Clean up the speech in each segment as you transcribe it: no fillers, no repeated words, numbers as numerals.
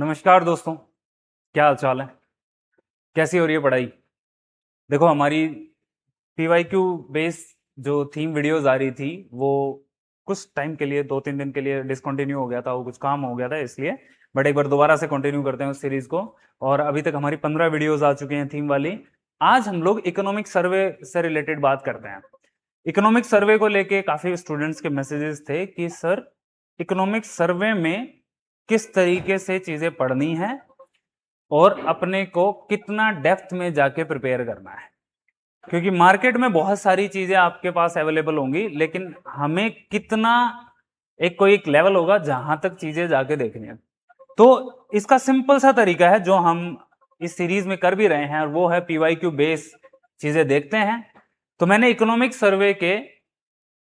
नमस्कार दोस्तों, क्या हाल चाल है? कैसी हो रही है पढ़ाई? देखो, हमारी पीवाईक्यू बेस जो थीम वीडियोस आ रही थी वो कुछ टाइम के लिए 2-3 दिन के लिए डिसकंटिन्यू हो गया था। वो कुछ काम हो गया था इसलिए, बट एक बार दोबारा से कंटिन्यू करते हैं उस सीरीज को। और अभी तक हमारी 15 वीडियोस आ चुकी हैं थीम वाली। आज हम लोग इकोनॉमिक सर्वे से रिलेटेड बात करते हैं। इकोनॉमिक सर्वे को लेके काफी स्टूडेंट्स के मैसेजेस थे कि सर, इकोनॉमिक सर्वे में किस तरीके से चीजें पढ़नी है और अपने को कितना डेप्थ में जाके प्रिपेयर करना है, क्योंकि मार्केट में बहुत सारी चीजें आपके पास अवेलेबल होंगी, लेकिन हमें कितना कोई एक लेवल होगा जहां तक चीजें जाके देखनी है। तो इसका सिंपल सा तरीका है जो हम इस सीरीज में कर भी रहे हैं, और वो है पीवाईक्यू बेस चीजें देखते हैं। तो मैंने इकोनॉमिक सर्वे के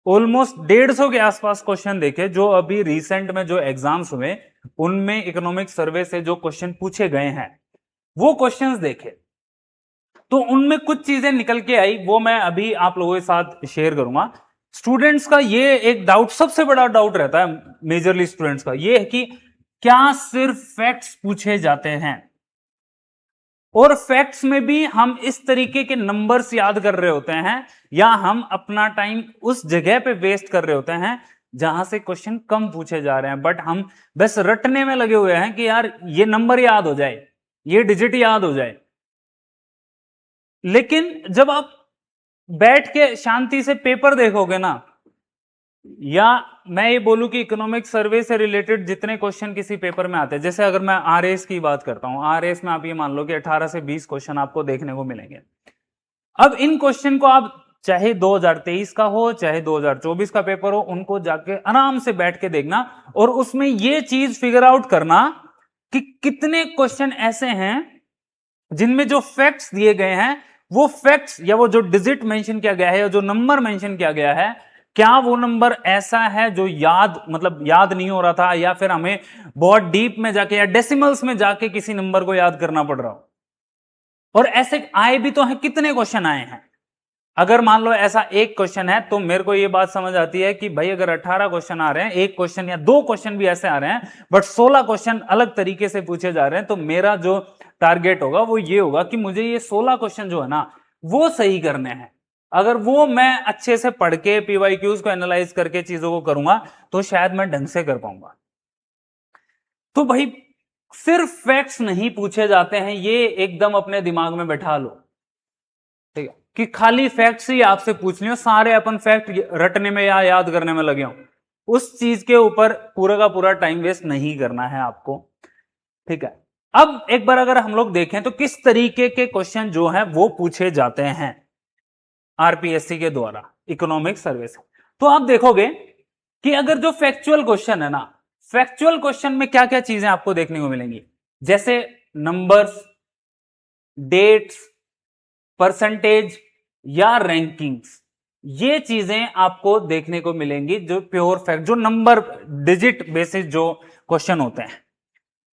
ऑलमोस्ट 150 के आसपास क्वेश्चन देखे जो अभी रिसेंट में जो एग्जाम्स हुए उनमें इकोनॉमिक सर्वे से जो क्वेश्चन पूछे गए हैं वो क्वेश्चंस देखे। तो उनमें कुछ चीजें निकल के आई, वो मैं अभी आप लोगों के साथ शेयर करूंगा। स्टूडेंट्स का ये एक डाउट, सबसे बड़ा डाउट रहता है मेजरली स्टूडेंट्स का, ये है कि क्या सिर्फ फैक्ट्स पूछे जाते हैं, और फैक्ट्स में भी हम इस तरीके के नंबर्स याद कर रहे होते हैं, या हम अपना टाइम उस जगह पे वेस्ट कर रहे होते हैं जहां से क्वेश्चन कम पूछे जा रहे हैं, बट हम बस रटने में लगे हुए हैं कि यार ये नंबर याद हो जाए, ये डिजिट याद हो जाए। लेकिन जब आप बैठ के शांति से पेपर देखोगे ना, या मैं ये बोलूं कि इकोनॉमिक सर्वे से रिलेटेड जितने क्वेश्चन किसी पेपर में आते हैं, जैसे अगर मैं आरएस की बात करता हूं, आरएस में आप ये मान लो कि 18 से 20 क्वेश्चन आपको देखने को मिलेंगे। अब इन क्वेश्चन को आप चाहे 2023 का हो चाहे 2024 का पेपर हो, उनको जाके आराम से बैठ के देखना और उसमें ये चीज फिगर आउट करना कि कितने क्वेश्चन ऐसे हैं जिनमें जो फैक्ट्स दिए गए हैं, वो फैक्ट्स या वो जो डिजिट मेंशन किया गया है या जो नंबर मेंशन किया गया है, क्या वो नंबर ऐसा है जो याद नहीं हो रहा था, या फिर हमें बहुत डीप में जाके या डेसिमल्स में जाके किसी नंबर को याद करना पड़ रहा हो। और ऐसे आए भी तो हैं, कितने क्वेश्चन आए हैं। अगर मान लो ऐसा एक क्वेश्चन है तो मेरे को ये बात समझ आती है कि भाई अगर 18 क्वेश्चन आ रहे हैं, एक क्वेश्चन या दो क्वेश्चन भी ऐसे आ रहे हैं, बट 16 क्वेश्चन अलग तरीके से पूछे जा रहे हैं, तो मेरा जो टारगेट होगा वो ये होगा कि मुझे ये 16 क्वेश्चन जो है ना वो सही करने हैं। अगर वो मैं अच्छे से पढ़ के पीवाईक्यूज को एनालाइज करके चीजों को करूंगा तो शायद मैं ढंग से कर पाऊंगा। तो भाई सिर्फ फैक्ट्स नहीं पूछे जाते हैं, ये एकदम अपने दिमाग में बैठा लो, ठीक है, कि खाली फैक्ट्स ही आपसे पूछ लियो, सारे अपन फैक्ट रटने में या याद करने में लगे हो, उस चीज के ऊपर पूरा का पूरा टाइम वेस्ट नहीं करना है आपको, ठीक है। अब एक बार अगर हम लोग देखें तो किस तरीके के क्वेश्चन जो हैं वो पूछे जाते हैं आरपीएससी के द्वारा इकोनॉमिक सर्वे से, तो आप देखोगे कि अगर जो फैक्चुअल क्वेश्चन है ना, फैक्चुअल क्वेश्चन में क्या क्या चीजें आपको देखने को मिलेंगी, जैसे नंबर्स, डेट्स, परसेंटेज या रैंकिंग्स, ये चीजें आपको देखने को मिलेंगी जो प्योर फैक्ट, जो नंबर डिजिट बेसिस जो क्वेश्चन होते हैं।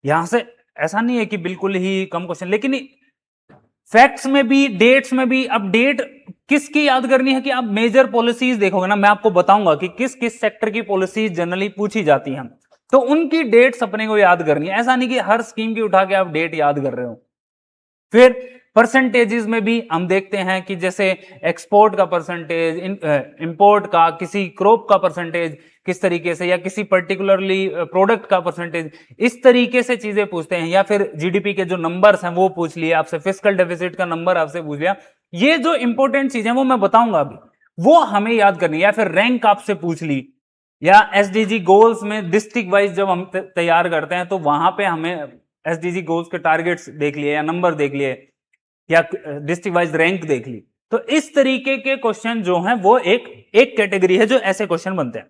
यहां से ऐसा नहीं है कि बिल्कुल ही कम क्वेश्चन, लेकिन फैक्ट्स में भी डेट्स में भी। अब डेट किसकी याद करनी है कि आप मेजर पॉलिसीज देखोगे ना, मैं आपको बताऊंगा कि किस किस सेक्टर की पॉलिसीज जनरली पूछी जाती हैं, तो उनकी डेट्स अपने को याद करनी है। ऐसा नहीं कि हर स्कीम की उठा के आप डेट याद कर रहे हो। फिर परसेंटेजेस में भी हम देखते हैं कि जैसे एक्सपोर्ट का परसेंटेज, इंपोर्ट का, किसी क्रॉप का परसेंटेज किस तरीके से, या किसी पर्टिकुलरली प्रोडक्ट का परसेंटेज, इस तरीके से चीजें पूछते हैं। या फिर जीडीपी के जो नंबर्स हैं वो पूछ लिए आपसे, फिस्कल डेफिसिट का नंबर आपसे पूछ लिया। ये जो इंपॉर्टेंट चीजें वो मैं बताऊंगा अभी, वो हमें याद करनी है। या फिर रैंक आपसे पूछ ली, या एसडीजी गोल्स में डिस्ट्रिक्ट वाइज जब हम तैयार करते हैं तो वहां पे हमें एसडीजी गोल्स के टारगेट्स देख लिए, या नंबर देख लिए, या डिस्ट्रिक्ट वाइज रैंक देख ली। तो इस तरीके के क्वेश्चन जो हैं वो एक कैटेगरी है जो ऐसे क्वेश्चन बनते हैं।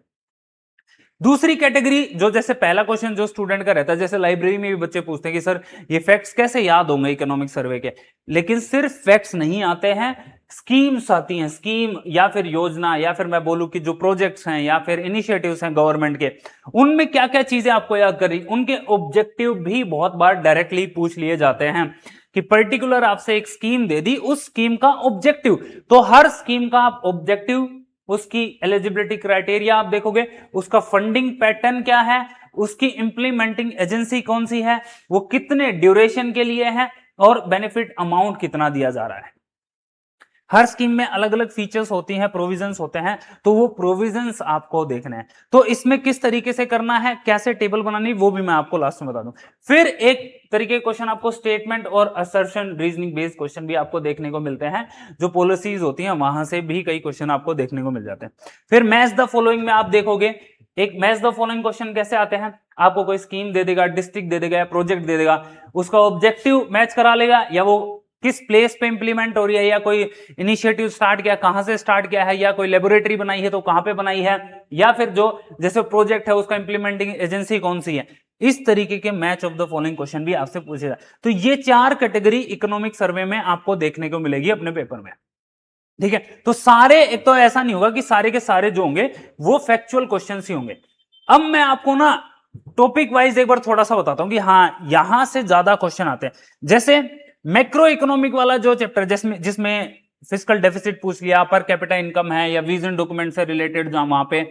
दूसरी कैटेगरी जो, जैसे पहला क्वेश्चन जो स्टूडेंट का रहता है, जैसे लाइब्रेरी में भी बच्चे पूछते हैं कि सर ये फैक्ट्स कैसे याद होंगे इकोनॉमिक सर्वे के, लेकिन सिर्फ फैक्ट्स नहीं आते हैं, स्कीम्स आती हैं, स्कीम या फिर योजना, या फिर मैं बोलूं कि जो प्रोजेक्ट्स हैं या फिर इनिशिएटिव्स हैं गवर्नमेंट के, उनमें क्या क्या चीजें आपको याद करनी, उनके ऑब्जेक्टिव भी बहुत बार डायरेक्टली पूछ लिए जाते हैं कि पर्टिकुलर आपसे एक स्कीम दे दी, उस स्कीम का ऑब्जेक्टिव, तो हर स्कीम का आप ऑब्जेक्टिव, उसकी एलिजिबिलिटी क्राइटेरिया आप देखोगे, उसका फंडिंग पैटर्न क्या है, उसकी इंप्लीमेंटिंग एजेंसी कौन सी है, वो कितने ड्यूरेशन के लिए है, और बेनिफिट अमाउंट कितना दिया जा रहा है। हर स्कीम में अलग अलग फीचर्स होती हैं, प्रोविजंस होते हैं, तो वो प्रोविजंस आपको देखना है। तो इसमें किस तरीके से करना है, कैसे टेबल बनानी, वो भी मैं आपको लास्ट में बता दूं। फिर एक तरीके के क्वेश्चन आपको स्टेटमेंट और असर्शन रीजनिंग बेस्ड क्वेश्चन भी आपको देखने को मिलते हैं, जो पॉलिसीज होती हैं वहां से भी कई क्वेश्चन आपको देखने को मिल जाते हैं। फिर मैच द फॉलोइंग में आप देखोगे, एक मैच द फॉलोइंग क्वेश्चन कैसे आते हैं, आपको कोई स्कीम दे देगा, डिस्ट्रिक्ट दे देगा या प्रोजेक्ट दे देगा, उसका ऑब्जेक्टिव मैच करा लेगा, या वो किस प्लेस पे इंप्लीमेंट हो रही है, या कोई इनिशिएटिव स्टार्ट किया, कहां से स्टार्ट किया है, या कोई लेबोरेटरी बनाई है तो कहां पे बनाई है, या फिर जो जैसे प्रोजेक्ट है उसका इंप्लीमेंटिंग एजेंसी कौन सी है। इस तरीके के match of the following question भी आपसे पूछे जाए। तो ये 4 कैटेगरी इकोनॉमिक सर्वे में आपको देखने को मिलेगी अपने पेपर में, ठीक है। तो सारे, एक तो ऐसा नहीं होगा कि सारे के सारे जो होंगे वो फैक्चुअल क्वेश्चन ही होंगे। अब मैं आपको ना टॉपिक वाइज एक बार थोड़ा सा बताता हूं कि हाँ यहां से ज्यादा क्वेश्चन आते हैं। जैसे मैक्रो इकोनॉमिक वाला जो चैप्टर जिसमें फिस्कल डेफिसिट पूछ लिया, पर कैपिटा इनकम है, या विजन डॉक्यूमेंट से रिलेटेड जहां वहां पे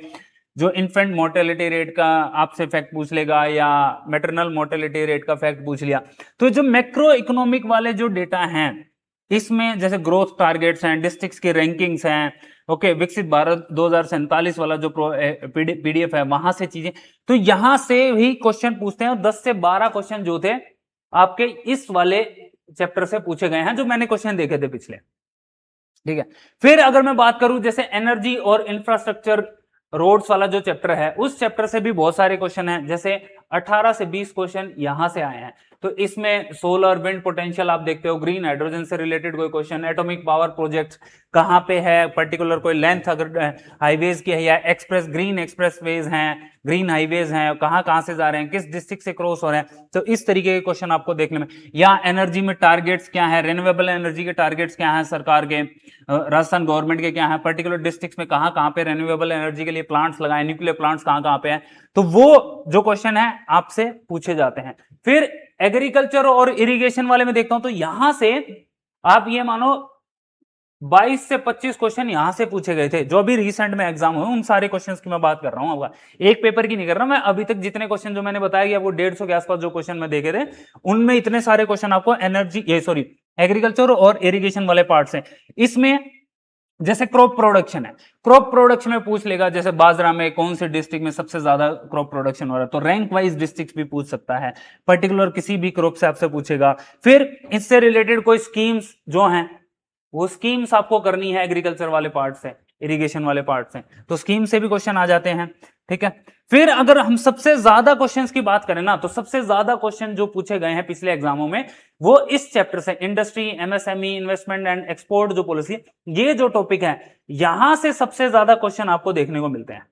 जो इन्फेंट मोर्टेलिटी रेट का आपसे फैक्ट पूछ लेगा, या मैटरनल मोर्टेलिटी रेट का फैक्ट पूछ लिया। तो जो मैक्रो इकोनॉमिक वाले जो डेटा हैं, इसमें जैसे ग्रोथ टारगेट्स हैं, डिस्ट्रिक्ट्स की रैंकिंग्स हैं, ओके, विकसित भारत 2047 वाला जो पीडीएफ है, वहां से चीजें, तो यहां से भी क्वेश्चन पूछते हैं। 10 से 12 क्वेश्चन जो थे आपके इस वाले चैप्टर से पूछे गए हैं, जो मैंने क्वेश्चन देखे थे पिछले, ठीक है। फिर अगर मैं बात करूं जैसे एनर्जी और इंफ्रास्ट्रक्चर रोड्स वाला जो चैप्टर है, उस चैप्टर से भी बहुत सारे क्वेश्चन हैं, जैसे 18 से 20 क्वेश्चन यहां से आए हैं। तो इसमें सोलर विंड पोटेंशियल आप देखते हो, ग्रीन हाइड्रोजन से रिलेटेड कोई क्वेश्चन, एटॉमिक पावर प्रोजेक्ट कहां पे है, पर्टिकुलर कोई लेंथ अगर हाईवेज की है, या एक्सप्रेस ग्रीन एक्सप्रेसवेज हैं, ग्रीन हाईवेज हैं, कहां से जा रहे हैं, किस डिस्ट्रिक्ट से क्रॉस हो रहे हैं। तो इस तरीके के क्वेश्चन आपको देखने में, या एनर्जी में टारगेट्स क्या है, रिन्यूएबल एनर्जी के टारगेट्स क्या है सरकार के, राजस्थान गवर्नमेंट के क्या है, पर्टिकुलर डिस्ट्रिक्ट्स में कहां पे रिन्यूएबल एनर्जी के लिए प्लांट्स लगाए, न्यूक्लियर प्लांट्स कहां पे हैं। तो वो जो क्वेश्चन है आपसे पूछे जाते हैं। फिर एग्रीकल्चर और इरिगेशन वाले में देखता हूं, तो यहां से आप ये मानो 22 से 25 क्वेश्चन यहां से पूछे गए थे, जो अभी रिसेंट में एग्जाम हुए उन सारे क्वेश्चंस की मैं बात कर रहा हूं। एक पेपर की नहीं कर रहा मैं, अभी तक जितने क्वेश्चन जो मैंने बताया कि वो 150 के आसपास जो क्वेश्चन मैं देखे थे, उनमें इतने सारे क्वेश्चन आपको एग्रीकल्चर और इरिगेशन वाले पार्ट से। इसमें जैसे क्रॉप प्रोडक्शन है, क्रॉप प्रोडक्शन में पूछ लेगा, जैसे बाजरा में कौन से डिस्ट्रिक्ट में सबसे ज्यादा क्रॉप प्रोडक्शन हो रहा है, तो रैंक वाइज डिस्ट्रिक्ट भी पूछ सकता है, पर्टिकुलर किसी भी क्रॉप से आपसे पूछेगा। फिर इससे रिलेटेड कोई स्कीम्स जो हैं, वो स्कीम्स आपको करनी है एग्रीकल्चर वाले पार्ट से, इरिगेशन वाले पार्ट से, तो स्कीम से भी क्वेश्चन आ जाते हैं, ठीक है। फिर अगर हम सबसे ज्यादा क्वेश्चंस की बात करें ना, तो सबसे ज्यादा क्वेश्चन जो पूछे गए हैं पिछले एग्जामों में, वो इस चैप्टर से, industry, MSME, investment and export जो पॉलिसी, ये जो टॉपिक है, यहां से सबसे ज्यादा क्वेश्चन आपको देखने को मिलते हैं।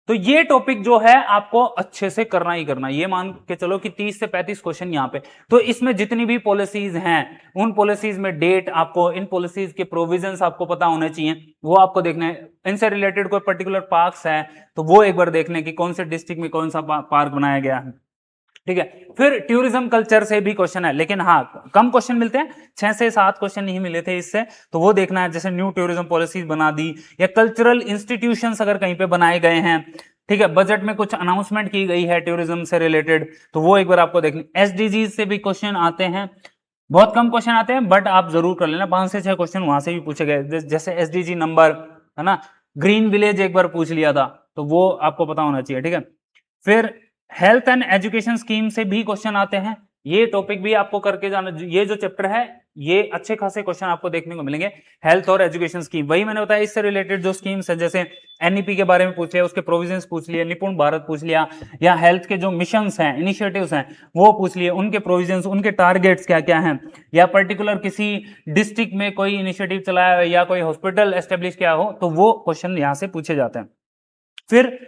तो ये टॉपिक जो है आपको अच्छे से करना ही करना, ये मान के चलो कि 30 से 35 क्वेश्चन यहां पे। तो इसमें जितनी भी पॉलिसीज हैं, उन पॉलिसीज में डेट आपको, इन पॉलिसीज के प्रोविजंस आपको पता होने चाहिए, वो आपको देखना है। इनसे रिलेटेड कोई पर्टिकुलर पार्क्स है तो वो एक बार देख लें कि कौन से डिस्ट्रिक्ट में कौन सा पार्क बनाया गया है, ठीक है। फिर टूरिज्म कल्चर से भी क्वेश्चन है, लेकिन हाँ कम क्वेश्चन मिलते हैं, 6 से 7 क्वेश्चन नहीं मिले थे इससे, तो वो देखना है। जैसे न्यू टूरिज्म पॉलिसीज बना दी, या कल्चरल इंस्टीट्यूशंस अगर कहीं पे बनाए गए हैं, ठीक है, बजट में कुछ अनाउंसमेंट की गई है टूरिज्म से रिलेटेड, तो वो एक बार आपको देखनी। एसडीजी से भी क्वेश्चन आते हैं, बहुत कम क्वेश्चन आते हैं, बट आप जरूर कर लेना, 5 से 6 क्वेश्चन वहां से भी पूछे गए। जैसे एसडीजी नंबर है ना, ग्रीन विलेज एक बार पूछ लिया था, तो वो आपको पता होना चाहिए, ठीक है। फिर हेल्थ एंड एजुकेशन स्कीम से भी क्वेश्चन आते हैं, ये टॉपिक भी आपको करके जाना। ये जो चैप्टर है, ये अच्छे खासे क्वेश्चन आपको देखने को मिलेंगे, हेल्थ और एजुकेशन स्कीम। वही मैंने बताया, इससे रिलेटेड जो स्कीम्स है, जैसे एनईपी के बारे में पूछ लिया, उसके प्रोविजंस पूछ लिए, निपुण भारत पूछ लिया, या हेल्थ के जो मिशंस हैं, इनिशिएटिव्स हैं, वो पूछ लिए, उनके प्रोविजंस, उनके टारगेट्स क्या क्या हैं, या पर्टिकुलर किसी डिस्ट्रिक्ट में कोई इनिशिएटिव चलाया है, या कोई हॉस्पिटल एस्टेब्लिश किया हो, तो वो क्वेश्चन यहां से पूछे जाते हैं। फिर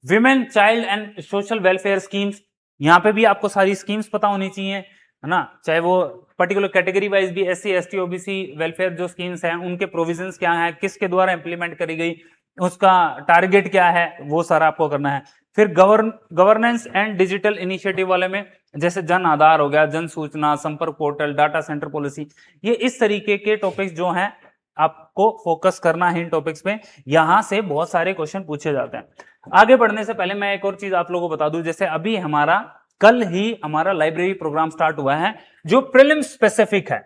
women, child and social welfare schemes, यहां पे भी आपको सारी स्कीम्स पता होनी चाहिए, है ना, चाहे वो पर्टिकुलर कैटेगरी वाइज भी, एससी, एसटी, ओबीसी वेलफेयर जो स्कीम्स हैं, उनके प्रोविजंस क्या हैं, किसके द्वारा इंप्लीमेंट करी गई, उसका टारगेट क्या है, वो सारा आपको करना है। फिर गवर्नेंस एंड डिजिटल इनिशिएटिव वाले में, जैसे जन आधार हो गया, जन सूचना, संपर्क पोर्टल, डाटा सेंटर पॉलिसी, ये इस तरीके के टॉपिक्स जो हैं आपको फोकस करना है इन टॉपिक्स पे, यहां से बहुत सारे क्वेश्चन पूछे जाते हैं। आगे बढ़ने से पहले मैं एक और चीज आप लोगों को बता दूं, जैसे अभी हमारा कल ही हमारा लाइब्रेरी प्रोग्राम स्टार्ट हुआ है जो प्रीलिम्स स्पेसिफिक है।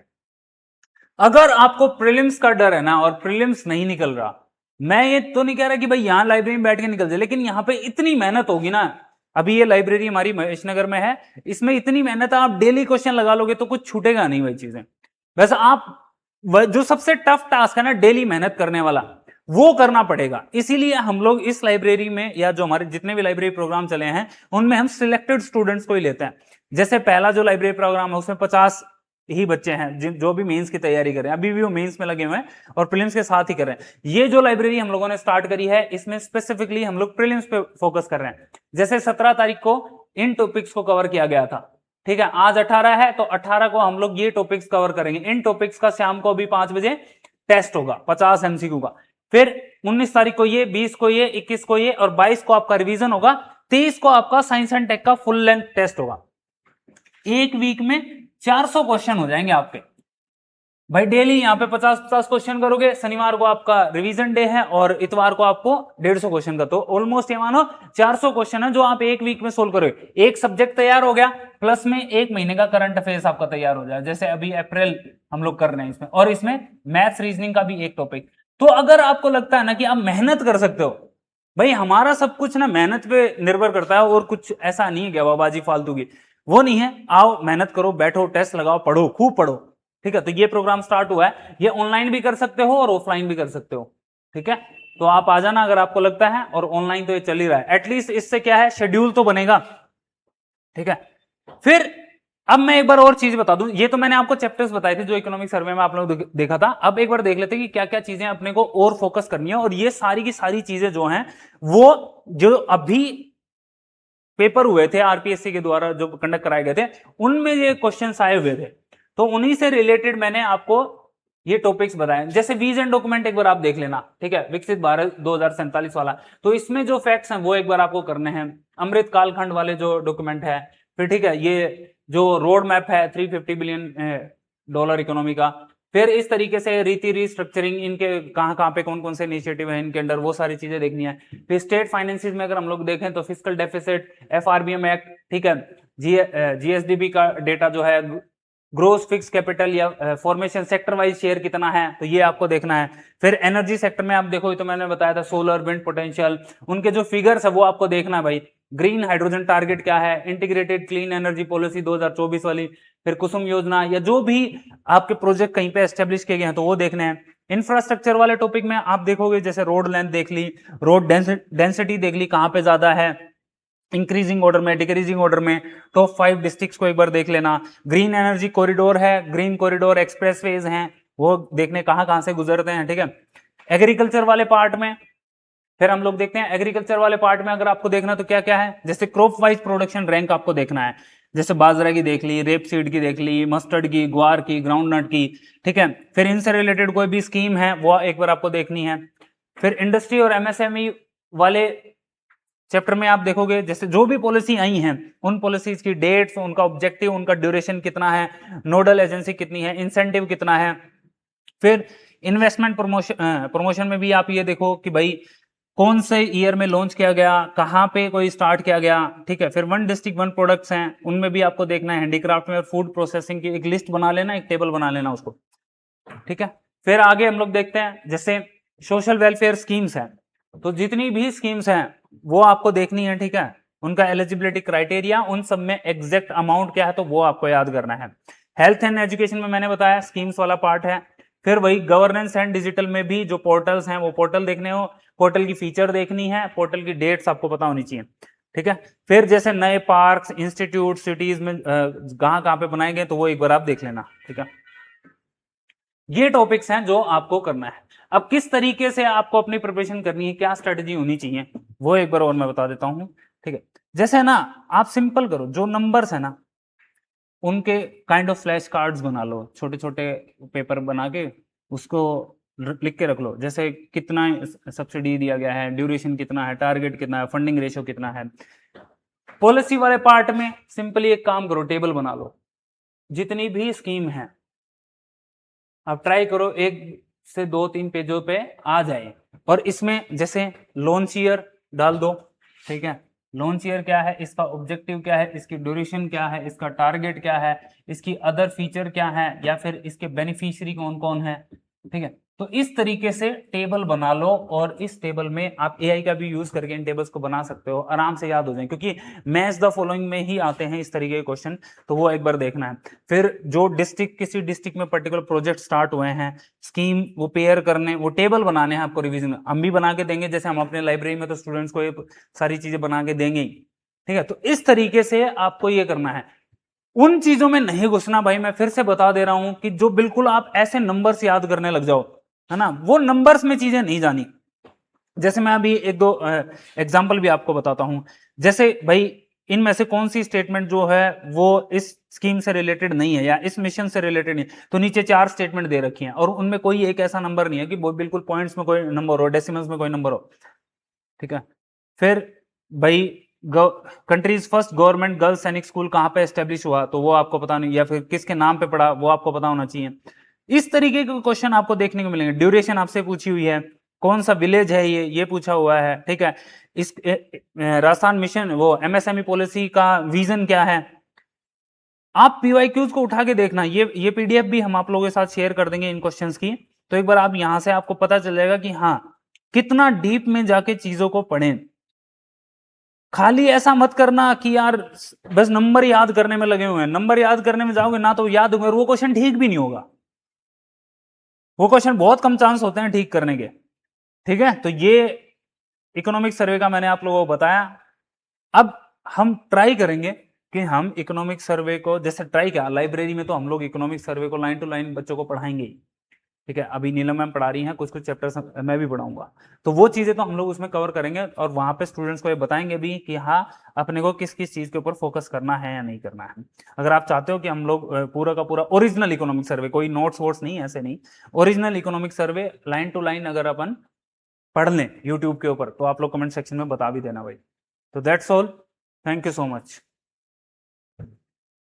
अगर आपको प्रीलिम्स का डर है ना और प्रीलिम्स नहीं निकल रहा, मैं ये तो नहीं कह रहा कि भाई यहां लाइब्रेरी में बैठ के निकल जाए, लेकिन यहां पे इतनी मेहनत होगी ना, अभी ये लाइब्रेरी हमारी महेश नगर में है, इसमें इतनी मेहनत है, आप डेली क्वेश्चन लगा लोगे तो कुछ छूटेगा नहीं वही चीजें। वैसे आप जो सबसे टफ टास्क है ना डेली मेहनत करने वाला, वो करना पड़ेगा। इसीलिए हम लोग इस लाइब्रेरी में या जो हमारे जितने भी लाइब्रेरी प्रोग्राम चले हैं उनमें हम सिलेक्टेड स्टूडेंट्स को ही लेते हैं। जैसे पहला जो लाइब्रेरी प्रोग्राम है उसमें 50 ही बच्चे हैं जो भी मेंस की तैयारी कर रहे हैं, अभी भी वो मेंस में लगे हुए हैं और प्रीलिम्स के साथ ही कर रहे हैं। ये जो लाइब्रेरी हम लोगों ने स्टार्ट करी है इसमें स्पेसिफिकली हम लोग प्रीलिम्स पे फोकस कर रहे हैं। जैसे 17 तारीख को इन टॉपिक्स को कवर किया गया था, ठीक है, आज 18 है तो 18 को हम लोग ये टॉपिक्स कवर करेंगे। इन टॉपिक्स का शाम को अभी 5 बजे टेस्ट होगा 50 MCQ का। फिर 19 तारीख को ये, 20 को ये, 21 को ये और 22 को आपका रिवीजन होगा। 23 को आपका साइंस एंड टेक का फुल लेंथ टेस्ट होगा। एक वीक में 400 क्वेश्चन हो जाएंगे आपके भाई। डेली यहाँ पे 50-50 क्वेश्चन करोगे, शनिवार को आपका रिवीजन डे है और इतवार को आपको 150 क्वेश्चन का, तो ऑलमोस्ट ये मानो 400 क्वेश्चन है जो आप एक वीक में सोल्व करोगे। एक सब्जेक्ट तैयार हो गया, प्लस में एक महीने का करंट अफेयर्स आपका तैयार हो जाए, जैसे अभी अप्रैल हम लोग कर रहे हैं इसमें, और इसमें मैथ्स रीजनिंग का भी एक टॉपिक। तो अगर आपको लगता है ना कि आप मेहनत कर सकते हो, भाई हमारा सब कुछ ना मेहनत पे निर्भर करता है, और कुछ ऐसा नहीं है गवाबाजी फालतू की, वो नहीं है। आओ मेहनत करो, बैठो, टेस्ट लगाओ, पढ़ो, खूब पढ़ो, ठीक है। तो ये प्रोग्राम स्टार्ट हुआ है, ये ऑनलाइन भी कर सकते हो और ऑफलाइन भी कर सकते हो, ठीक है। तो आप आ जाना अगर आपको लगता है, और ऑनलाइन तो ये चल ही रहा है, एटलीस्ट इससे क्या है शेड्यूल तो बनेगा, ठीक है। फिर अब मैं एक बार और चीज बता दूं, ये तो मैंने आपको चैप्टर्स बताए थे जो इकोनॉमिक सर्वे में आप लोग देखा था। अब एक बार देख लेते हैं कि क्या क्या चीजें अपने को और फोकस करनी है, और ये सारी की सारी चीजें जो हैं वो जो अभी पेपर हुए थे आरपीएससी के द्वारा जो कंडक्ट कराए गए थे उनमें ये क्वेश्चंस आए हुए थे, तो उन्हीं से रिलेटेड मैंने आपको ये टॉपिक्स बताए। जैसे विजन डॉक्यूमेंट एक बार आप देख लेना, ठीक है, विकसित भारत 2047 वाला, तो इसमें जो फैक्ट्स हैं वो एक बार आपको करने हैं। अमृत कालखंड वाले जो डॉक्यूमेंट है, फिर ठीक है, ये जो रोड मैप है 350 बिलियन डॉलर इकोनॉमी का, फिर इस तरीके से रीति रीस्ट्रक्चरिंग, इनके कहां कहां पे कौन कौन से इनिशिएटिव है इनके अंडर, वो सारी चीजें देखनी है। फिर स्टेट फाइनेंसेस में अगर हम लोग देखें तो फिस्कल डेफिसिट, एफआरबीएम एक्ट, ठीक है, जीएसडीपी का डेटा जो है, ग्रोस फिक्स कैपिटल या फॉर्मेशन सेक्टर वाइज शेयर कितना है, तो ये आपको देखना है। फिर एनर्जी सेक्टर में आप देखो तो मैंने बताया था सोलर, विंड पोटेंशियल, उनके जो फिगर्स है वो आपको देखना है भाई। ग्रीन हाइड्रोजन टारगेट क्या है, इंटीग्रेटेड क्लीन एनर्जी पॉलिसी 2024 वाली, फिर कुसुम योजना, या जो भी आपके प्रोजेक्ट कहीं पे एस्टेब्लिश किए गए हैं तो वो देखने हैं। इंफ्रास्ट्रक्चर वाले टॉपिक में आप देखोगे जैसे रोड लेंथ देख ली, रोड डेंसिटी देख ली, कहां पे ज्यादा है, इंक्रीजिंग ऑर्डर में, डिक्रीजिंग ऑर्डर में, टॉप 5 डिस्ट्रिक्ट्स को एक बार देख लेना। ग्रीन एनर्जी कॉरिडोर है, ग्रीन कॉरिडोर एक्सप्रेसवेज हैं, वो देखने कहां कहां से गुजरते हैं, ठीक है। एग्रीकल्चर वाले पार्ट में फिर हम लोग देखते हैं, एग्रीकल्चर वाले पार्ट में अगर आपको देखना तो क्या क्या है, जैसे क्रॉप वाइज प्रोडक्शन रैंक आपको देखना है, जैसे बाजरा की देख ली, रेप सीड की देख ली, मस्टर्ड की, ग्वार की, ग्राउंड नट की, ठीक है। फिर इनसे रिलेटेड कोई भी स्कीम है वो एक बार आपको देखनी है। फिर इंडस्ट्री और एमएसएमई वाले चैप्टर में आप देखोगे जैसे जो भी पॉलिसी आई हैं उन पॉलिसीज की डेट्स, उनका ऑब्जेक्टिव, उनका ड्यूरेशन कितना है, नोडल एजेंसी कितनी है, इंसेंटिव कितना है। फिर इन्वेस्टमेंट प्रमोशन में भी आप ये देखो कि भाई कौन से ईयर में लॉन्च किया गया, कहां पे कोई स्टार्ट किया गया, ठीक है। फिर 1 डिस्ट्रिक्ट 1 प्रोडक्ट्स हैं, उनमें भी आपको देखना है। हैंडीक्राफ्ट में और फूड प्रोसेसिंग की एक लिस्ट बना लेना, एक टेबल बना लेना उसको, ठीक है। फिर आगे हम लोग देखते हैं जैसे सोशल वेलफेयर स्कीम्स हैं, तो जितनी भी स्कीम्स हैं वो आपको देखनी है, ठीक है। उनका एलिजिबिलिटी क्राइटेरिया, उन सब में एग्जैक्ट अमाउंट क्या है तो वो आपको याद करना है। हेल्थ एंड एजुकेशन में मैंने बताया स्कीम्स वाला पार्ट है। फिर वही गवर्नेंस एंड डिजिटल में भी जो पोर्टल्स हैं वो पोर्टल देखने हो, पोर्टल की फीचर देखनी है, पोर्टल की डेट्स आपको पता होनी चाहिए, ठीक है। फिर जैसे नए पार्क्स, इंस्टीट्यूट, सिटीज में कहां कहां पे बनाए गए तो वो एक बार आप देख लेना, ठीक है। ये टॉपिक्स हैं जो आपको करना है। अब किस तरीके से आपको अपनी प्रिपरेशन करनी है, क्या स्ट्रेटजी होनी चाहिए, वो एक बार और मैं बता देता हूं, ठीक है। जैसे ना आप सिंपल करो, जो नंबर्स है ना उनके काइंड ऑफ फ्लैश कार्ड्स बना लो, छोटे छोटे पेपर बना के उसको लिख के रख लो, जैसे कितना सब्सिडी दिया गया है, ड्यूरेशन कितना है, टारगेट कितना है, फंडिंग रेशियो कितना है। पॉलिसी वाले पार्ट में सिंपली एक काम करो, टेबल बना लो, जितनी भी स्कीम है आप ट्राई करो, एक से 2-3 पेजों पे आ जाए। और इसमें जैसे लॉन्च ईयर डाल दो, ठीक है, लॉन्च ईयर क्या है, इसका ऑब्जेक्टिव क्या है, इसकी ड्यूरेशन क्या है, इसका टारगेट क्या है, इसकी अदर फीचर क्या है, या फिर इसके बेनिफिशियरी कौन कौन है, ठीक है। तो इस तरीके से टेबल बना लो, और इस टेबल में आप एआई का भी यूज करके इन टेबल्स को बना सकते हो, आराम से याद हो जाए, क्योंकि मैच द फॉलोइंग में ही आते हैं इस तरीके के क्वेश्चन, तो वो एक बार देखना है। फिर जो डिस्ट्रिक्ट, किसी डिस्ट्रिक्ट में पर्टिकुलर प्रोजेक्ट स्टार्ट हुए हैं, स्कीम वो पेयर करने, वो टेबल बनाने हैं आपको रिवीजन में, हम भी बना के देंगे, जैसे हम अपने लाइब्रेरी में तो स्टूडेंट्स को ये सारी चीजें बना के देंगे ही, ठीक है। तो इस तरीके से आपको ये करना है, उन चीजों में नहीं घुसना भाई। मैं फिर से बता दे रहा हूं कि जो बिल्कुल आप ऐसे नंबर्स याद करने लग जाओ, है ना, वो नंबर्स में चीजें नहीं जानी। जैसे मैं अभी एक दो एग्जांपल भी आपको बताता हूं। जैसे भाई इनमें से कौन सी स्टेटमेंट जो है वो इस स्कीम से रिलेटेड नहीं है या इस मिशन से रिलेटेड नहीं है, तो नीचे 4 स्टेटमेंट दे रखी हैं और उनमें कोई एक ऐसा नंबर नहीं है कि वो बिल्कुल पॉइंट्स में कोई नंबर हो, डेसिमल्स में कोई नंबर हो, ठीक है। फिर भाई कंट्रीज फर्स्ट गवर्नमेंट गर्ल्स सैनिक स्कूल कहां पे एस्टेब्लिश हुआ, तो वो आपको पता नहीं, या फिर किसके नाम पे पड़ा वो आपको पता होना चाहिए। इस तरीके के क्वेश्चन आपको देखने को मिलेंगे। ड्यूरेशन आपसे पूछी हुई है, कौन सा विलेज है ये पूछा हुआ है, ठीक है। इस राजस्थान मिशन वो एमएसएमई पॉलिसी का विजन क्या है। आप पीवाईक्यूज को उठा के देखना, ये पीडीएफ भी हम आप लोगों के साथ शेयर कर देंगे इन क्वेश्चंस की, तो एक बार आप यहां से आपको पता चल जाएगा कि हाँ कितना डीप में जाके चीजों को पढ़ें। खाली ऐसा मत करना कि यार बस नंबर याद करने में लगे हुए हैं, नंबर याद करने में जाओगे ना तो याद होगा, वो क्वेश्चन ठीक भी नहीं होगा, वो क्वेश्चन बहुत कम चांस होते हैं ठीक करने के, ठीक है। तो ये इकोनॉमिक सर्वे का मैंने आप लोगों को बताया। अब हम ट्राई करेंगे कि हम इकोनॉमिक सर्वे को, जैसे ट्राई किया लाइब्रेरी में, तो हम लोग इकोनॉमिक सर्वे को लाइन टू लाइन बच्चों को पढ़ाएंगे ही, ठीक है। अभी नीलम मैम पढ़ा रही हैं, कुछ कुछ चैप्टर्स मैं भी पढ़ाऊंगा, तो वो चीजें तो हम लोग उसमें कवर करेंगे, और वहां पे स्टूडेंट्स को ये बताएंगे भी कि हाँ अपने को किस किस चीज के ऊपर फोकस करना है या नहीं करना है। अगर आप चाहते हो कि हम लोग पूरा का पूरा ओरिजिनल इकोनॉमिक सर्वे, कोई नोट्स वोट्स नहीं, ऐसे नहीं, original economic survey line to line अगर अपन पढ़ लें यूट्यूब के ऊपर, तो आप लोग कमेंट सेक्शन में बता भी देना भाई। तो that's all, thank you so much.